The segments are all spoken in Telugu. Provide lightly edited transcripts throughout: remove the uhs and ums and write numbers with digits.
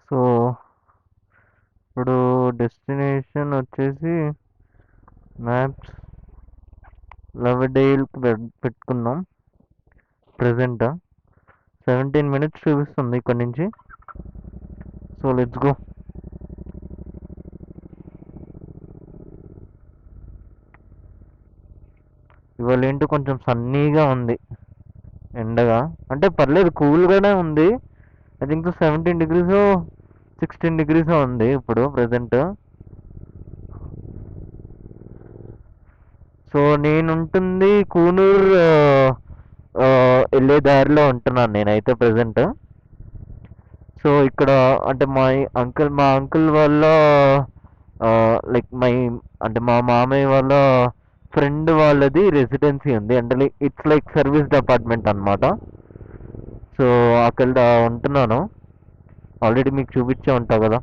సో ఇప్పుడు డెస్టినేషన్ వచ్చేసి మ్యాప్స్ లవడేల్ పెట్టుకున్నాం. ప్రజెంట్ 17 minutes చూపిస్తుంది ఇక్కడ నుంచి. So let's go. ఇవాళ ఏంటో కొంచెం సన్నీగా ఉంది, ఎండగా అంటే పర్లేదు, కూల్గానే ఉంది. ఐ థింక్ 17 degrees 16 degrees ఉంది ఇప్పుడు ప్రజెంట్. సో నేనుంటుంది కూనూర్ వెళ్ళే దారిలో ఉంటున్నాను నేనైతే ప్రజెంట్. సో ఇక్కడ అంటే మా అంకుల్ వాళ్ళ లైక్ అంటే మా మామయ్య వాళ్ళ ఫ్రెండ్ వాళ్ళది రెసిడెన్సీ ఉంది, అంటే ఇట్స్ లైక్ సర్వీస్ డిపార్ట్మెంట్ అన్నమాట. సో అక్కడ ఉంటున్నాను. ఆల్రెడీ మీకు చూపించే ఉంటావు కదా.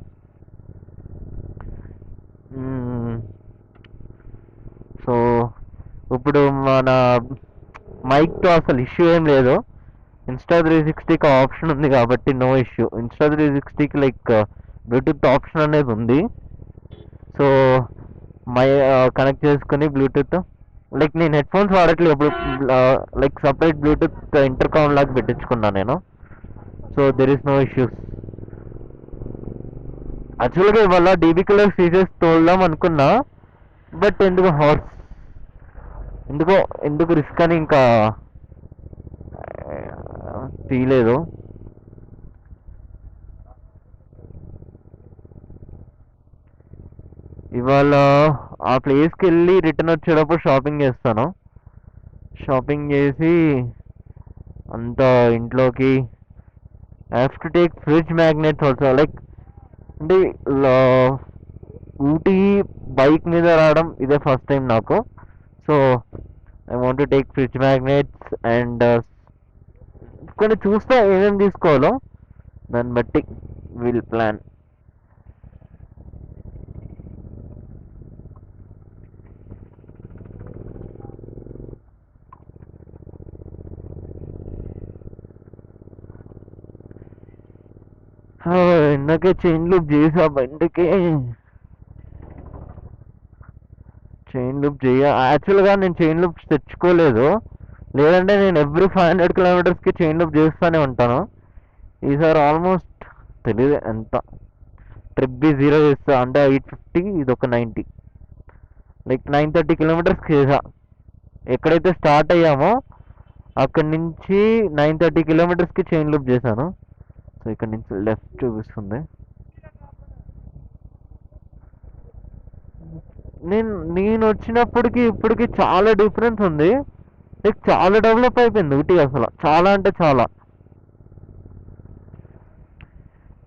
సో ఇప్పుడు మన మైక్తో అసలు ఇష్యూ ఏం లేదు. Insta360కి ఆప్షన్ ఉంది కాబట్టి నో ఇష్యూ. Insta360కి లైక్ బ్లూటూత్ ఆప్షన్ అనేది ఉంది. సో కనెక్ట్ చేసుకుని బ్లూటూత్, లైక్ నేను హెడ్ ఫోన్స్ వాడట్లేదు ఇప్పుడు, లైక్ సపరేట్ బ్లూటూత్ ఇంటర్కామ్ లాగా పెట్టించుకున్నాను నేను. So there is no issues. యాక్చువల్గా ఇవాళ డీబీ కలర్ సీజెస్ తోలుదాం అనుకున్నా, బట్ ఎందుకు రిస్క్ అని ఇంకా తీయలేదు. ఇవాళ ఆ ప్లేస్కి వెళ్ళి రిటర్న్ వచ్చేటప్పుడు షాపింగ్ చేస్తాను. షాపింగ్ చేసి అంతా ఇంట్లోకి. I have to take fridge magnets also. Like అంటే ఊటీ బైక్ మీద రావడం ఇదే ఫస్ట్ టైం నాకు. So I want to take fridge magnets and కొన్ని చూస్తా ఏమేమి తీసుకోవాలో, దాన్ని బట్టి విల్ ప్లాన్. ఇందాకే చైన్ లూప్ చేసా బండికి. చైన్ లూప్ యాక్చువల్గా నేను చైన్ లూప్స్ తెచ్చుకోలేదు, లేదంటే నేను ఎవ్రీ 500 kilometers చైన్ లూప్ చేస్తూనే ఉంటాను. ఈసారి ఆల్మోస్ట్ తెలియదు ఎంత ట్రిప్ బి 0 చేస్తా అంటే 850, ఇది ఒక 90, లైక్ 930 kilometers చేసా. ఎక్కడైతే స్టార్ట్ అయ్యామో అక్కడి నుంచి 930 kilometers చైన్ లూప్ చేశాను. సో ఇక్కడ నుంచి లెఫ్ట్ చూపిస్తుంది. నేను వచ్చినప్పటికి ఇప్పటికి చాలా డిఫరెన్స్ ఉంది. లైక్ చాలా డెవలప్ అయిపోయింది ఊటీ, అసలు చాలా అంటే చాలా.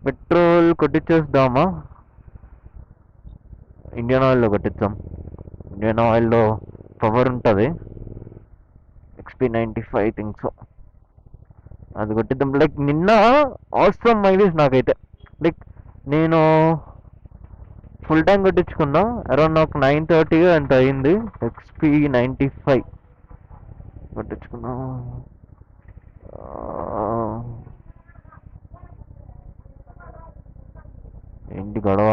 పెట్రోల్ కొట్టించేద్దామా? ఇండియన్ ఆయిల్లో కొట్టిద్దాం. ఇండియన్ ఆయిల్లో పవర్ ఉంటుంది, XP95 థింగ్స్. అది కొట్టిద్దాం. లైక్ నిన్న అవసరం మైలేజ్ నాకైతే. లైక్ నేను ఫుల్ ట్యాంక్ కొట్టించుకున్నా, అరౌండ్ నాకు 930 ఎంత అయింది. XP95 కొట్టించుకున్నా. ఏంటి గొడవ?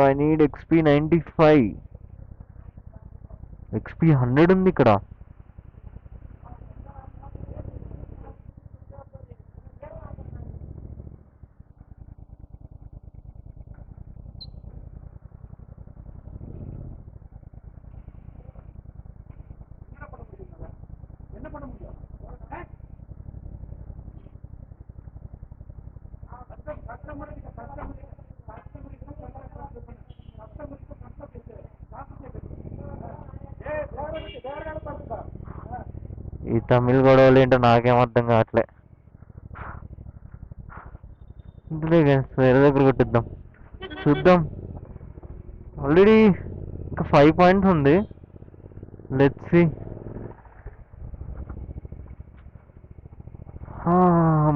I need XP95. XP100 ఉంది ఇక్కడ. ఈ తమిళ గొడవలు ఏంటో నాకేం అర్థం కావట్లే. వేరే దగ్గర కొట్టిద్దాం, చూద్దాం. ఆల్రెడీ ఇంకా 5 points ఉంది. Let's see.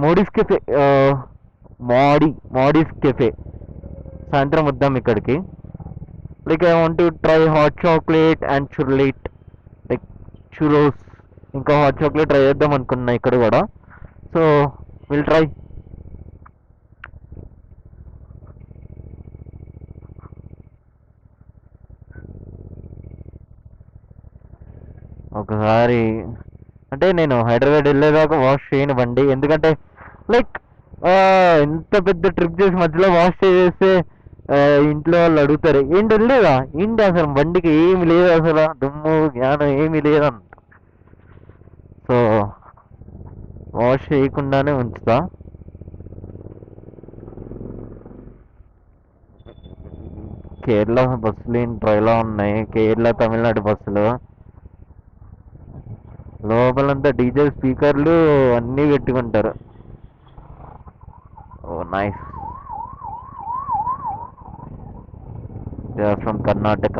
Modi's cafe, Modi's cafe సాయంత్రం వద్దాం ఇక్కడికి. Like I want to try hot chocolate and చుర్లేట్, లైక్ చురోస్, ఇంకా హాట్ చాక్లెట్ ట్రై చేద్దాం అనుకున్నా ఇక్కడ కూడా. So will try. ఒకసారి అంటే నేను హైదరాబాద్ వెళ్ళేదాకా వాష్ చేయను బండి, ఎందుకంటే లైక్ ఎంత పెద్ద ట్రిప్ చేసి మధ్యలో వాష్ చేసేస్తే ఇంట్లో వాళ్ళు అడుగుతారు ఏంటి వెళ్ళలేదా, ఏంటి అసలు బండికి ఏమి లేదు, అసలు దుమ్ము జ్ఞానం ఏమీ లేదంట. సో వాష్ చేయకుండానే ఉంచుతా. కేరళ బస్సులు ఏంట్రా ఇలా ఉన్నాయి, కేరళ తమిళనాడు బస్సులు లోపలంతా డీజే స్పీకర్లు అన్నీ పెట్టుకుంటారు. Oh nice, they are from Karnataka.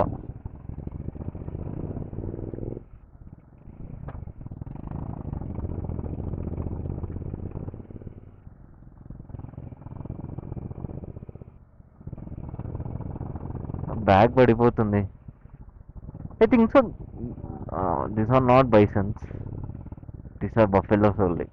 Bag పడిపోతుంది. I think so these are not bisons, these are buffaloes only.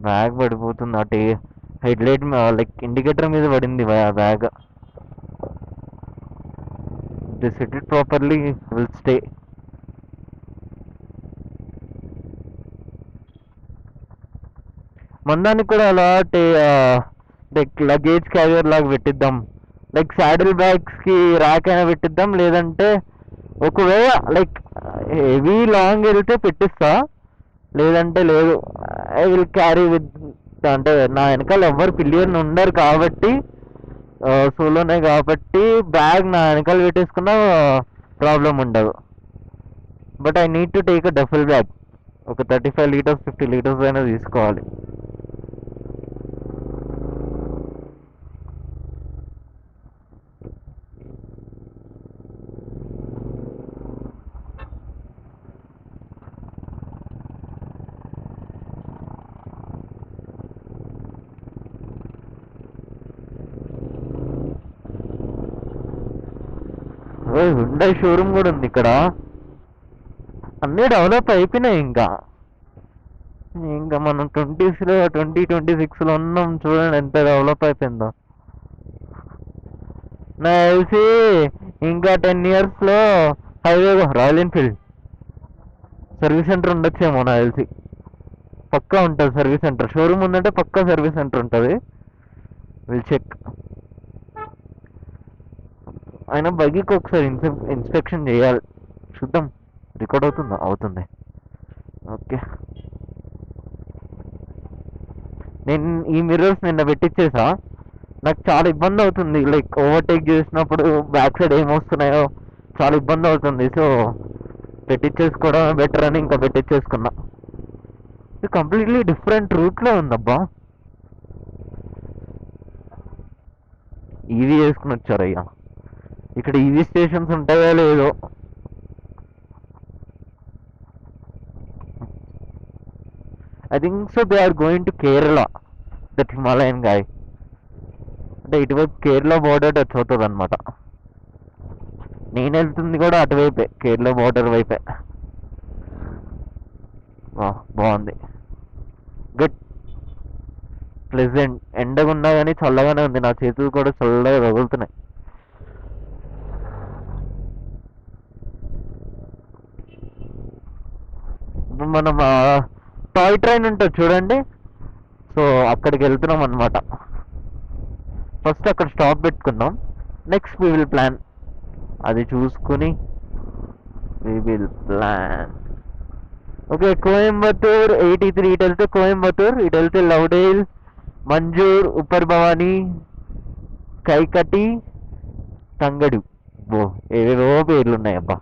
Bag పడిపోతుంది, అటు హెడ్ లైట్ లైక్ ఇండికేటర్ మీద పడింది bag. The set it properly will stay. మందానికి కూడా అలా లైక్ లగేజ్ క్యారియర్ లాగా పెట్టిద్దాం, లైక్ సాడిల్ బ్యాగ్స్ కి ర్యాక్ అయినా పెట్టిద్దాం, లేదంటే ఒకవేళ లైక్ హెవీ లాంగ్ వెళ్తే పెట్టిస్తా, లేదంటే లేదు. ఐ విల్ క్యారీ విత్, అంటే నా వెనకాల ఎవ్వరు పిల్లియర్ని ఉండరు కాబట్టి, సోలోనే కాబట్టి బ్యాగ్ నా వెనకాల పెట్టేసుకున్నా ప్రాబ్లం ఉండదు. But I need to take a duffel bag, ఒక 35 లీటర్స్ 50 లీటర్స్ అయినా తీసుకోవాలి. హుండై షోరూమ్ కూడా ఉంది ఇక్కడ, అన్నీ డెవలప్ అయిపోయినాయి. ఇంకా ఇంకా మనం 2026లో ఉన్నాం, చూడండి ఎంత డెవలప్ అయిపోయిందో. నా తెలిసి ఇంకా 10 yearsలో highway Royal Enfield service centre ఉండొచ్చేమో నాకు తెలిసి. పక్కా ఉంటుంది సర్వీస్ సెంటర్, షోరూమ్ ఉందంటే పక్కా సర్వీస్ సెంటర్ ఉంటుంది. Will check. అయినా బైక్కి ఒకసారి ఇన్స్పెక్షన్ చేయాలి, చూద్దాం. రికార్డ్ అవుతుందా? అవుతుంది. ఓకే, నేను ఈ మిర్రర్స్ నిన్న పెట్టించేసా. నాకు చాలా ఇబ్బంది అవుతుంది, లైక్ ఓవర్టేక్ చేసినప్పుడు బ్యాక్ సైడ్ ఏమొస్తున్నాయో చాలా ఇబ్బంది అవుతుంది. సో పెట్టించేసుకోవడం బెటర్ అని ఇంకా పెట్టించేసుకున్నా. ఇది కంప్లీట్లీ డిఫరెంట్ రూట్లో ఉందబ్బా. ఈవీ వేసుకుని వచ్చారయ్యా. ఇక్కడ ఈవీ స్టేషన్స్ ఉంటాయో లేదో. I think so they are going to Kerala, that Himalayan guy. అంటే ఇటువైపు కేరళ బోర్డర్ టచ్ అవుతుంది అనమాట. నేను వెళ్తుంది కూడా అటువైపే, కేరళ బోర్డర్ వైపే. బాగుంది, గుడ్, ప్లెజెంట్. ఎండగా ఉన్నా కానీ చల్లగానే ఉంది, నా చేతులు కూడా చల్లగా తగులుతున్నాయి. ఇప్పుడు మనం టాయ్ ట్రైన్ ఉంటుంది చూడండి, సో అక్కడికి వెళ్తున్నాం అనమాట. ఫస్ట్ అక్కడ స్టాప్ పెట్టుకుందాం, నెక్స్ట్ వీ విల్ ప్లాన్. అది చూసుకుని we will plan. Okay, Coimbatore 83, ఇటు వెళ్తే కోయంబత్తూర్, ఇటు వెళ్తే లవ్డేల్, మంజూర్, ఉప్పర్ భవానీ, కైకటి, తంగడు. బో ఏవేవో పేర్లు ఉన్నాయబ్బా.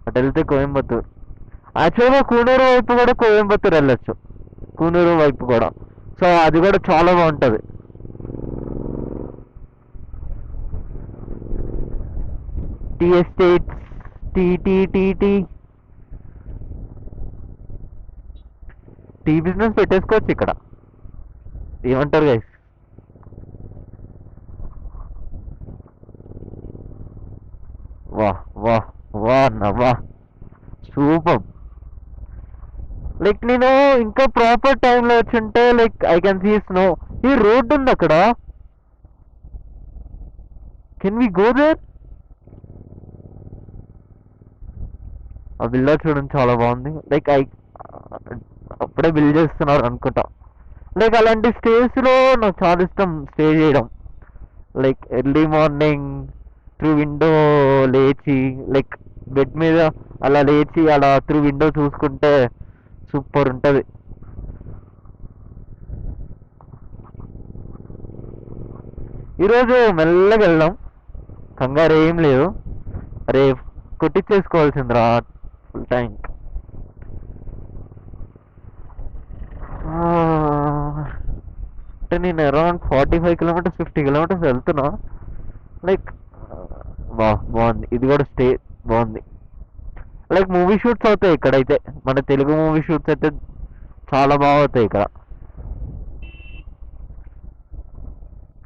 అటు వెళ్తే కోయంబత్తూర్. యాక్చువల్గా కూనూరు వైపు కూడా కోయంబత్తూర్ వెళ్ళొచ్చు, కూనూరు వైపు కూడా. సో అది కూడా చాలా బాగుంటుంది. Tea estates, tea tea tea tea tea business పెట్టేసుకోవచ్చు ఇక్కడ. ఏమంటారు గైస్? వా వా వా అన్న వా, సూపర్. లైక్ నేను ఇంకా ప్రాపర్ టైంలో వచ్చుంటే like I can see snow. ఈ రోడ్ ఉంది అక్కడ, కెన్ వి గో దేర్? ఆ విల్లా చూడండి చాలా బాగుంది. లైక్ అప్పుడే బిల్డ్ చేస్తున్నారు అనుకుంటా. లైక్ అలాంటి స్టేస్ లో నాకు చాలా ఇష్టం స్టే చేయడం. Like early morning through window లేచి, లైక్ బెడ్ మీద అలా లేచి అలా త్రూ విండో చూసుకుంటే సూపర్ ఉంటుంది. ఈరోజు మెల్లగా వెళ్దాం, కంగారు ఏం లేదు. అరే కొట్టించేసుకోవాల్సిందిరా ఫుల్ ట్యాంక్. అంటే నేను అరౌండ్ 45 కిలోమీటర్స్ 50 కిలోమీటర్స్ వెళ్తున్నా. లైక్ బాగుంది, ఇది కూడా స్టే బాగుంది. లైక్ మూవీ షూట్స్ అవుతాయి ఇక్కడైతే, మన తెలుగు మూవీ షూట్స్ అయితే చాలా బాగా అవుతాయి ఇక్కడ.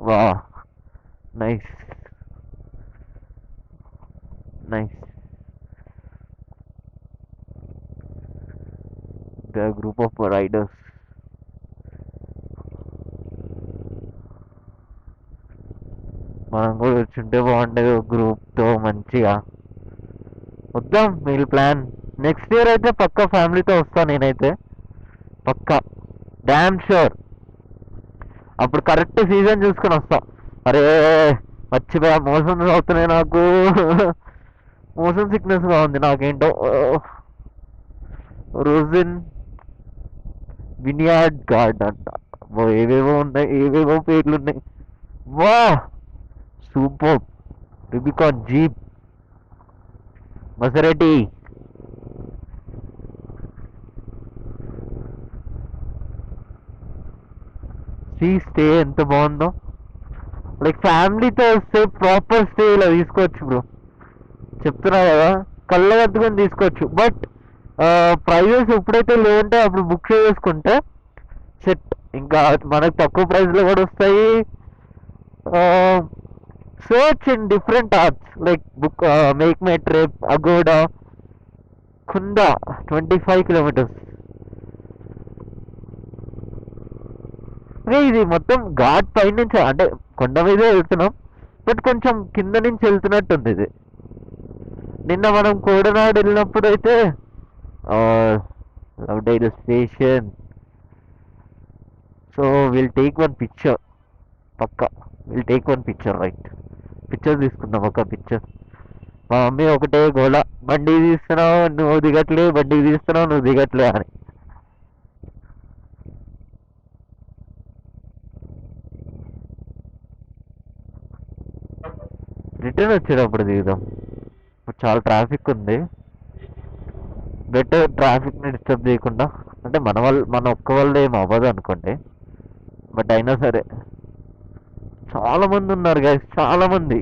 వా, nice nice. The group of riders. మనం కూడా వచ్చుంటే బాగుండేది గ్రూప్తో మంచిగా. వద్దాం, వీల్ ప్లాన్. నెక్స్ట్ ఇయర్ అయితే పక్కా ఫ్యామిలీతో వస్తాను నేనైతే, పక్కా డామ్ షూర్. అప్పుడు కరెక్ట్ సీజన్ చూసుకొని వస్తాం. అరే మర్చిపోయా, మోషన్స్ అవుతున్నాయి నాకు. మోషన్ సిక్నెస్గా ఉంది నాకేంటో. రోజన్ వినియార్డ్ గార్డ్ అంట. ఏవేవో ఉన్నాయి, ఏవేవో పేర్లు ఉన్నాయి. వా సూపర్. రుబికాన్ జీప్, మసరెటి. సీ స్టే ఎంత బాగుందో. లైక్ ఫ్యామిలీతో వస్తే ప్రాపర్ స్టే ఇలా తీసుకోవచ్చు బ్రో, చెప్తున్నా కదా, కళ్ళ కట్టుకొని తీసుకోవచ్చు. బట్ ప్రైజెస్ ఎప్పుడైతే లేదంటే అప్పుడు బుక్ చేసుకుంటే సెట్. ఇంకా మనకు తక్కువ ప్రైస్లో కూడా వస్తాయి. Search in different apps like book, make my trip, Agoda, Kundah 25 kilometres. ఇది మొత్తం ఘాట్ పై నుంచి, అంటే కొండ మీదే వెళ్తున్నాం, బట్ కొంచెం కింద నుంచి వెళ్తున్నట్టుంది ఇది. నిన్న మనం కోడనాడు వెళ్ళినప్పుడు అయితే Lovedale station. So will take one picture, పక్కా will take one picture, right? Picture తీసుకుందాం, ఒక పిక్చర్. మా మమ్మీ ఒకటే గోళ, బండి తీస్తున్నావు నువ్వు దిగట్లే, బండి తీస్తున్నావు నువ్వు దిగట్లే అని. రిటర్న్ వచ్చేటప్పుడు దిగుదాం, ఇప్పుడు చాలా ట్రాఫిక్ ఉంది. బెటర్ ట్రాఫిక్ని డిస్టర్బ్ చేయకుండా. అంటే మన ఒక్క వల్ల ఏం అవ్వదు అనుకోండి, బట్ అయినా సరే చాలా మంది ఉన్నారు గైస్, చాలా మంది.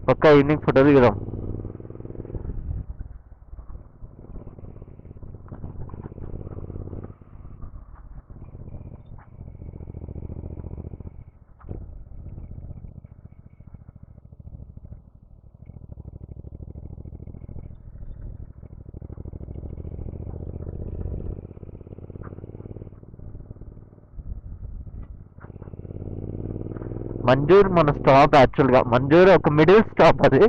పక్కా ఈవినింగ్ ఫోటో దిగుదాం. మంజూర్ మన స్టాప్, యాక్చువల్గా మంజూర్ ఒక మిడిల్ స్టాప్ అది.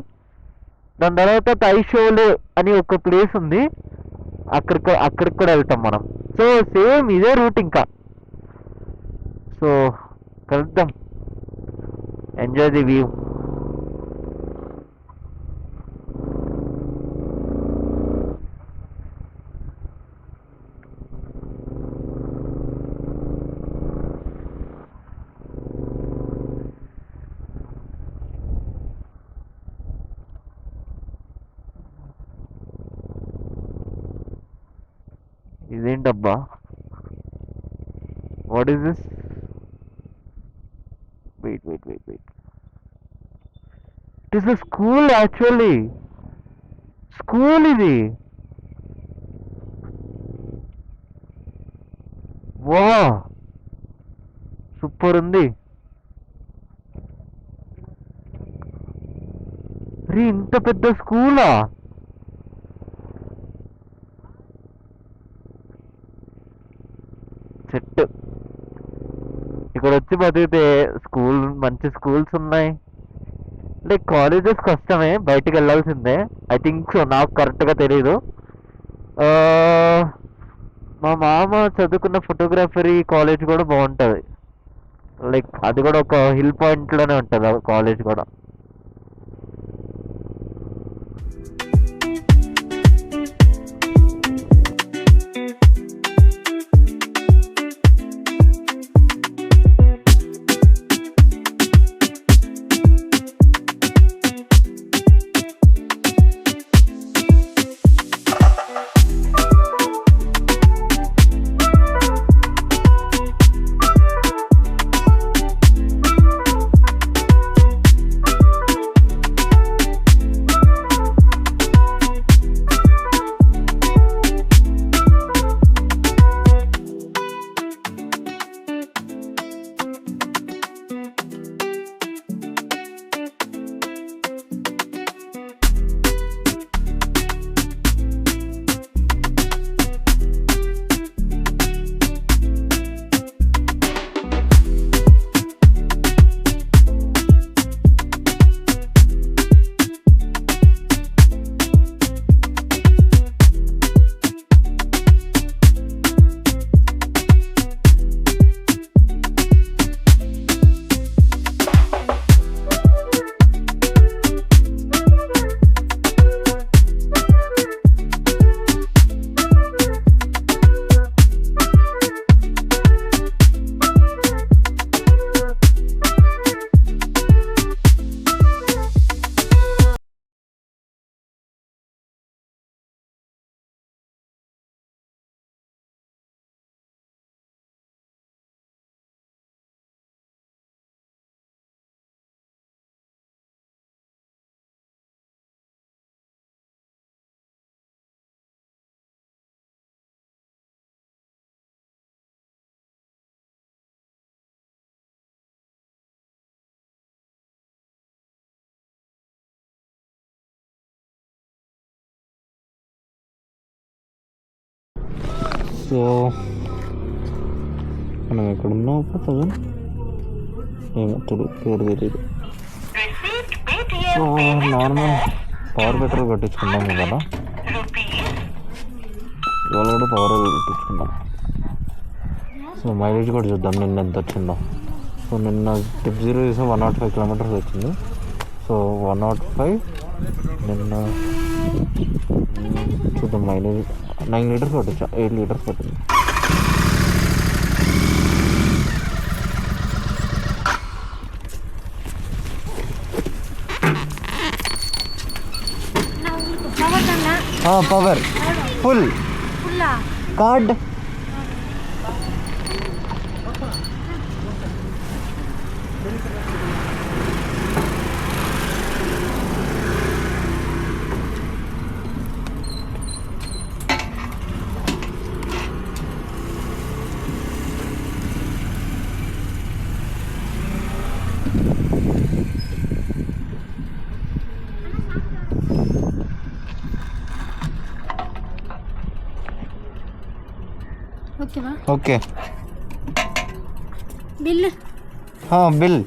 దాని తర్వాత తైషోలు అని ఒక ప్లేస్ ఉంది, అక్కడికి కూడా వెళ్తాం మనం. సో సేమ్ ఇదే రూట్ ఇంకా. సో కలుద్దాం, ఎంజాయ్ ది వ్యూ. ఇదేంటబ్బా, what is this? Wait wait wait wait, it is a school actually. School ఇది. వా, సూపర్ ఉంది. రీ, ఇంత పెద్ద స్కూలా? సెట్. ఇక్కడ వచ్చి బతికితే స్కూల్, మంచి స్కూల్స్ ఉన్నాయి. లైక్ కాలేజెస్ కష్టమే, బయటికి వెళ్ళాల్సిందే. ఐ థింక్ సో, నాకు కరెక్ట్గా తెలీదు. ఆ, మా మామ చదువుకున్న ఫోటోగ్రఫీ కాలేజ్ కూడా బాగుంటుంది. లైక్ అది కూడా ఒక హిల్ పాయింట్లోనే ఉంటుంది ఆ కాలేజ్ కూడా. సో మనం ఎక్కడున్నాం పదం ఏమో పేరు తెలియదు. సో నార్మల్ పవర్ పెట్రోల్ కట్టించుకున్నాం కదా, ఇవాళ కూడా పవర్ కట్టించుకున్నాం. సో మైలేజ్ కూడా చూద్దాం నిన్న ఎంత వచ్చిందో. సో నిన్న టిప్ 0 చేసాం, 105 కిలోమీటర్స్ వచ్చింది. సో 105 నిన్న చూద్దాం. మైలేజ్ 9 లీటర్స్ పట్టొచ్చా, 8 లీటర్స్ పట్టింది. Power full card. Okay bill. Bill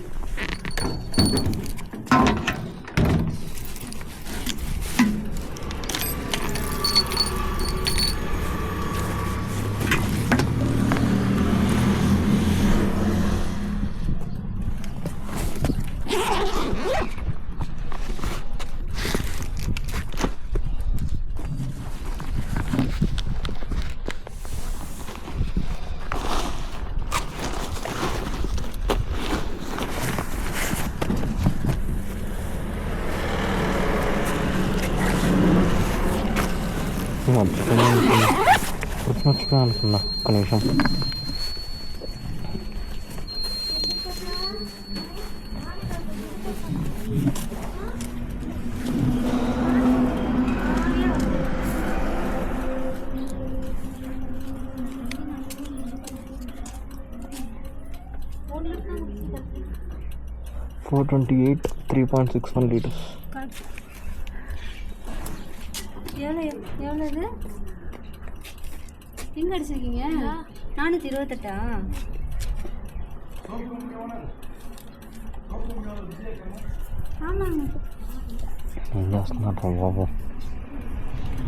మర్చిపోయా అనుకున్నా. ఒక్క నిమిషం. 428, 3.61 liters. எவ்வளோ இது எங்கே அடிச்சிருக்கீங்க? 428. ஆமாங்க. ఏం చేస్తున్నారు బాబు?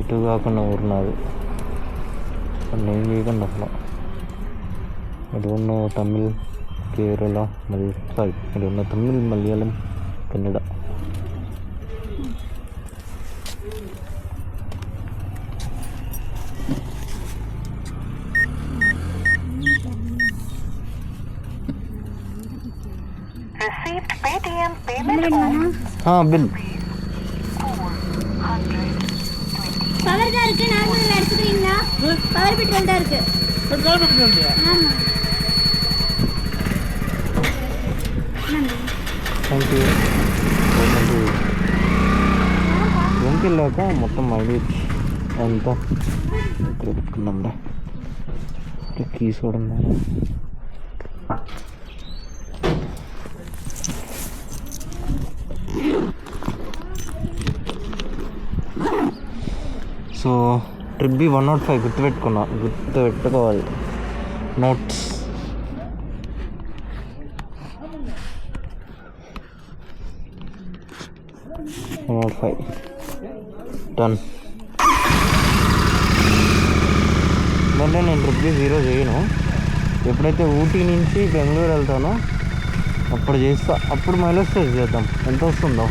ఇటు కాకుండా ఊరినాది నేను చేయకుండా అసలు. I don't know Tamil, Kerala, sorry, I don't know Tamil, Malayalam, Kannada. Received Paytm payment of bill. Power தான் இருக்கு. நார்மல் அடிச்சுக்கிறீங்களா? பவர் பெட்ரோல் தான் இருக்கு. பவர் பெட்ரோல் இல்லையா? ஆமாம். Thank you. రూమ్కి వెళ్ళాక మొత్తం మైలేజ్ ఎంత ఇక్కడ పెట్టుకున్నాంరా. కీస్ కూడా ఉన్నా. సో ట్రిప్ బి 105 గుర్తుపెట్టుకోవాలి. Notes 105 done. అంటే నేను ట్రిప్ బి 0 చేయను. ఎప్పుడైతే ఊటీ నుంచి బెంగళూరు వెళ్తానో అప్పుడు చేస్తా. అప్పుడు మైలేజ్ టెస్ట్ చేద్దాం ఎంత వస్తుందో.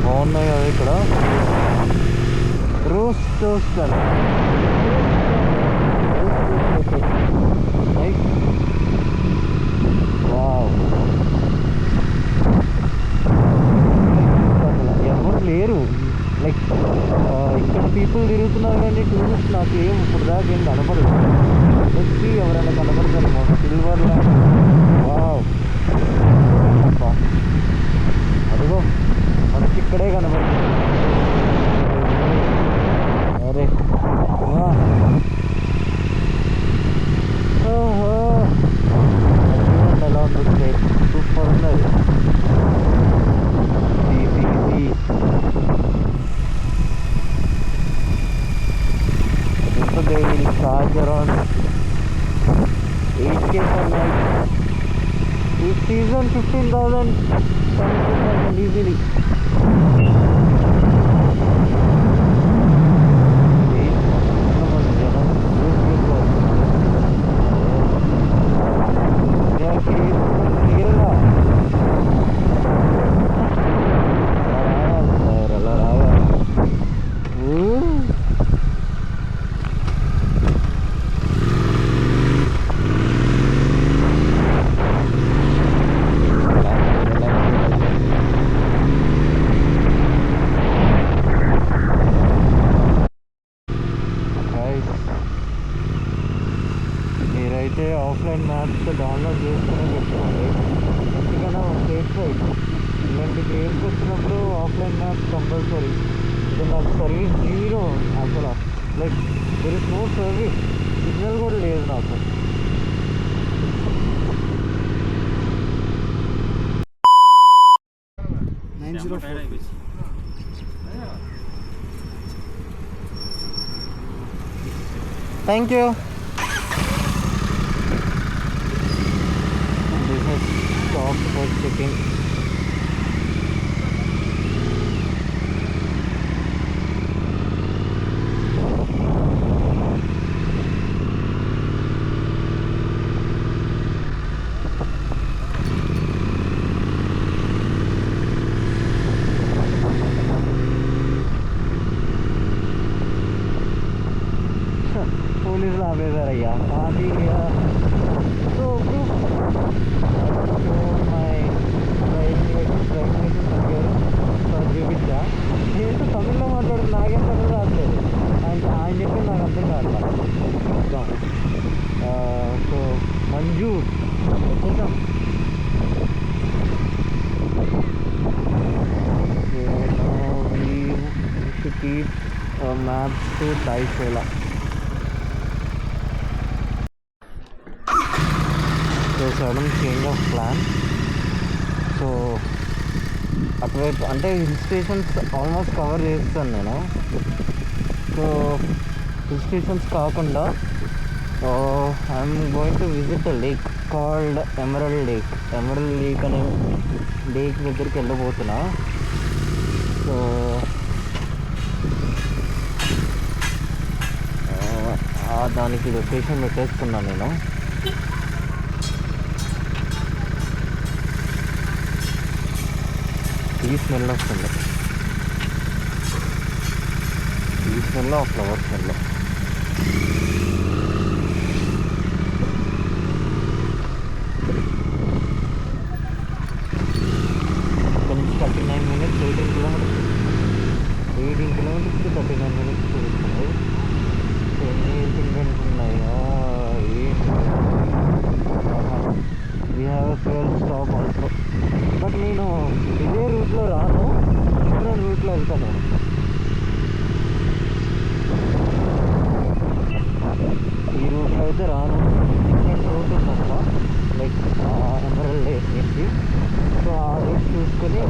బాగున్నాయి కదా ఇక్కడ రోస్ట్ అని. ఎవరు లేరు. లైక్ ఇక్కడ పీపుల్ తిరుగుతున్నారు కానీ టూరిస్ట్ నాకు ఏం ఇప్పుడు దాకా ఏం కనపడదు. వచ్చి ఎవరైనా కనపడతారేమో. Silver line. వావ్, అదిగో మనకి ఇక్కడే కనపడుతుంది. అరే ఎలా ఉంటుంది? సూపర్ ఉన్నది. they will charge around 8K per night. This season 15,000, 17,000 easily. మీరైతే ఆఫ్లైన్ మ్యాప్స్ డౌన్లోడ్ చేసుకుని పెట్టుకోండి. ఎందుకన్నా సేఫ్ సైడ్ ఇలాంటి కేవ్స్ వచ్చినప్పుడు ఆఫ్లైన్ మ్యాప్స్ కంపల్సరీ. ఇది నాకు సర్వీస్ జీరో అసలు. Like there is no service, signal కూడా లేదు నాకు. Thank you. This is stop for checking. పోలీసులు ఆపేశారయ్యా. అది సో చూపించా. నేను తమిళ్లో మాట్లాడుతూ నాకేం తమిళ రావట్లేదు. ఆయన చెప్పి నాకు అర్థం కావట్లేదు. సో మంజు వచ్చేసాం. మ్యాప్స్ టు టైషేలా. So sudden change of plan. So అటువైపు అంటే హిల్ స్టేషన్స్ ఆల్మోస్ట్ కవర్ చేస్తాను నేను. సో హిల్ స్టేషన్స్ కాకుండా I'm going to visit a lake called Emerald Lake. Emerald Lake అనే లేక్ దగ్గరికి వెళ్ళబోతున్నా. సో దానికి లొకేషన్ పెట్టేసుకున్నాను నేను. ఈ స్మెల్ వస్తుంది, ఈ స్మెల్ ఆ ఫ్లవర్ స్మెల్. కొంచెం 39 minutes, 18 kilometers, 18 kilometers to 39 minutes చూపిస్తుంది. సో ఎన్ని ఇంగ్రీడియంట్స్ ఉన్నాయో we have fuel stop also. But నేను ఇదే రూట్లో రాను, డిఫరెంట్ రూట్లో వెళ్తాను. ఈ రూట్లో అయితే రాను, డిఫరెంట్ రూట్ ఉందంట లైక్ ఎమరల్డ్ లేక్ నుంచి. సో ఆ రూట్ చూసుకొని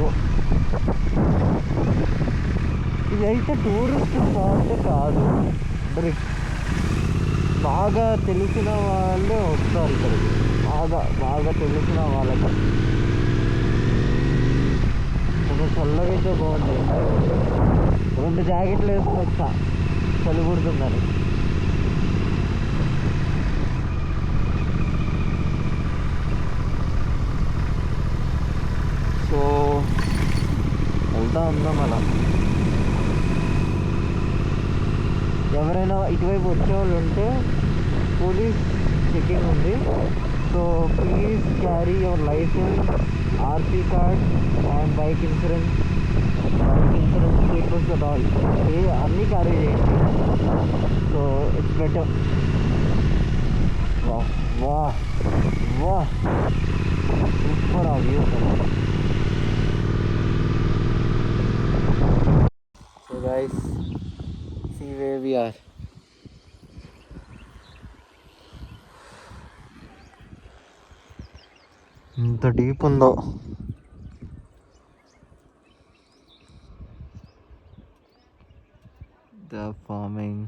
గో. ఇది అయితే టూరిస్ట్ స్పాట్ కాదు, మరి బాగా తెలిసిన వాళ్ళే వస్తారు ఇక్కడికి, బాగా తెలిసిన వాళ్ళకి. కొంచెం చల్లగా అయితే బాగుంది. 2 జాకెట్లు వేసుకొని వచ్చా చలి పుడుతుందని. సో వెళ్తా ఉందాం అలా. ఎవరైనా ఇటువైపు వచ్చేవాళ్ళు ఉంటే పోలీస్ చెకింగ్ ఉంది. So please carry your licence, RC card and bike insurance papers at all అన్నీ క్యారీ చేయండి. So it's better. వా వా వా సూపర్ ఆ view. So guys, see where we are. ఎంత డీప్ ఉందో. The farming.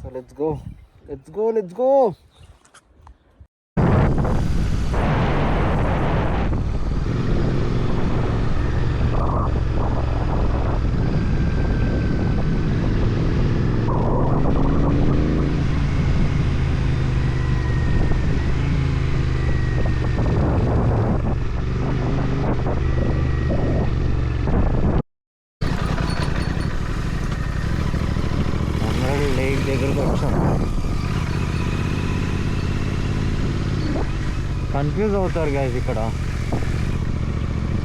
So let's go. Lake దగ్గరకు వచ్చాం. కన్ఫ్యూజ్ అవుతారు గైస్ ఇక్కడ.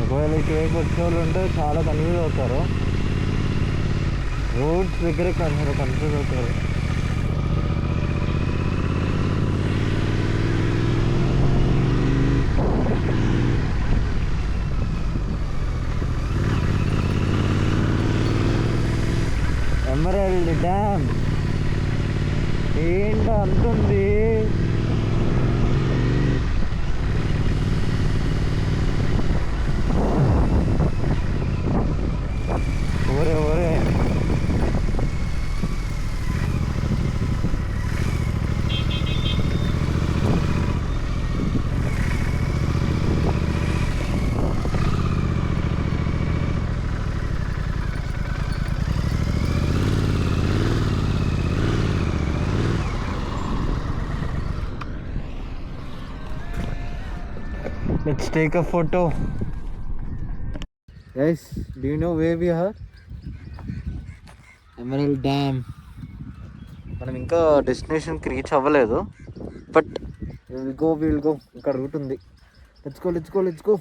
ఒకవేళ ఇటువైపు వచ్చే వాళ్ళు ఉంటే చాలా కన్ఫ్యూజ్ అవుతారు. రోడ్స్ దగ్గరే కన్ఫ్యూజ్ అవుతారు. ఎమరల్డ్ డ్యామ్ ఏంట అంతుంది. ఒరే let's take a photo. Guys, do you know where we are? Emerald Dam. మనం ఇంకా డెస్టినేషన్కి రీచ్ అవ్వలేదు, బట్ విల్ గో. ఇంకా రూట్ ఉంది. Let's go.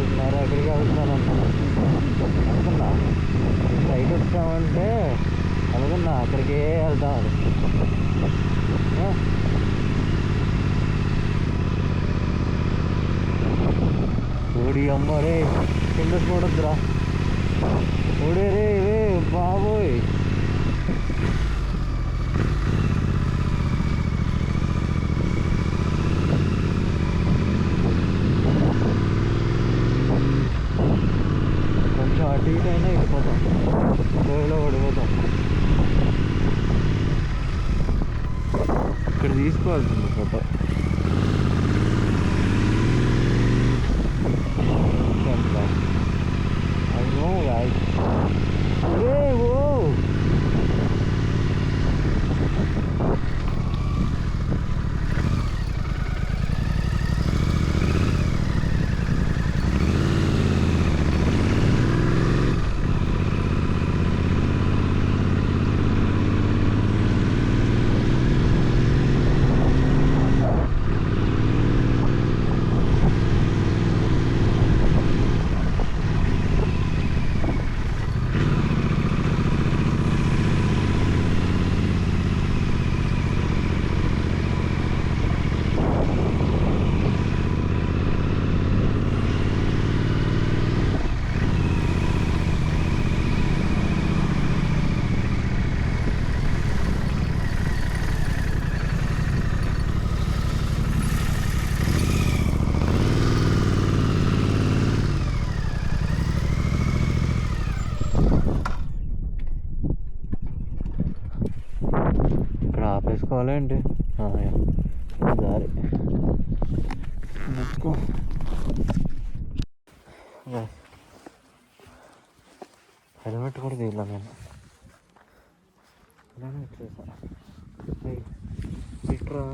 వెళ్తున్నారు, ఎక్కడికి వెళ్తున్నారు అనుకున్నా. బయట వచ్చామంటే అనుకున్నా అక్కడికే వెళ్తామని. ఓడి అమ్మ రే, కింద చూడొద్దురా. ఓడే రే రే బాబోయ్. కొంచెం అటు ఇటు అయినా వెళ్ళిపోతాం, గోవిలో పడిపోతాం. ఇక్కడ తీసుకోవాల్సింది photo. I know, guys. Hey, whoa! ఇక్కడ ఆపేసుకోవాలేంటి దారి. హెల్మెట్ కూడా తీయలే నేను, ఇలానే వచ్చేసా. ఇట్రా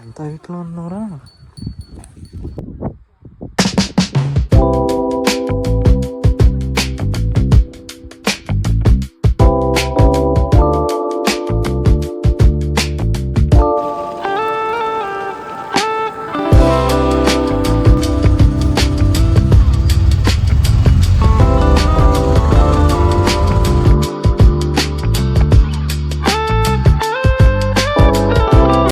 అంత హైట్లో ఉన్నారా?